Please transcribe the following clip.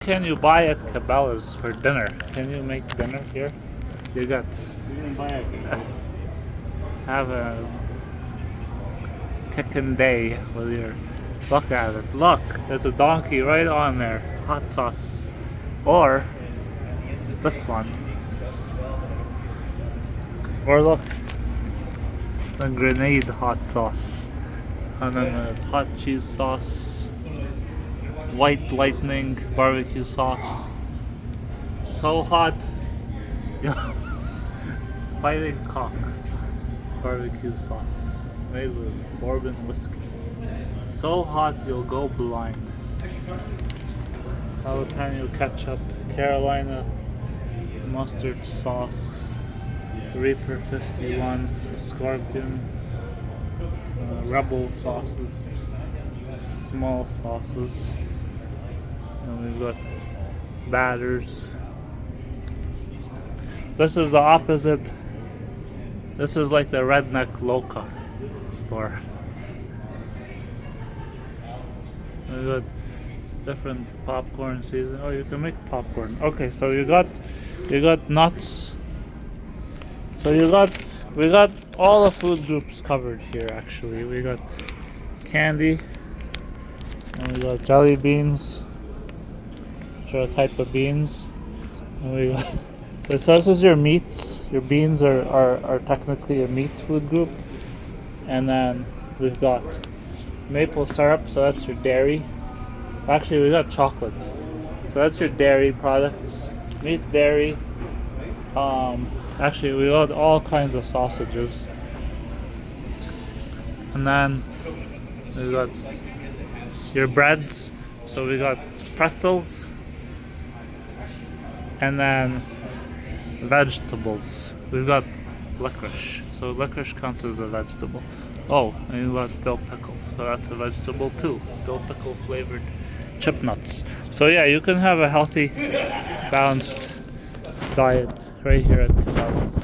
Can you buy at Cabelas for dinner? Can you make dinner here? You got have a kickin' day with your look at it. Look, there's a donkey right on there. Hot sauce. Or this one. Or look, the grenade hot sauce. And then the hot cheese sauce. White lightning barbecue sauce. So hot. Fighting cock barbecue sauce made with bourbon whiskey. So hot you'll go blind. Jalapeno ketchup, Carolina mustard sauce, Reaper 51, Scorpion, Rebel sauces, small sauces, and we've got batters. This is the opposite. This is like the redneck Loca store. We got different popcorn season. Oh, you can make popcorn. Okay, so you got nuts. So we got all the food groups covered here. Actually, we got candy, and we got jelly beans, which are a type of beans, and we got. So this is your meats. Your beans are technically a meat food group. And then we've got maple syrup, so that's your dairy. Actually, we got chocolate. So that's your dairy products. Meat, dairy. Actually, we got all kinds of sausages. And then we got your breads. So we got pretzels. And then vegetables. We've got licorice. So licorice counts as a vegetable. Oh, and you've got dill pickles. So that's a vegetable too. Dill pickle flavored chip nuts. So yeah, you can have a healthy, balanced diet right here at Cabelas.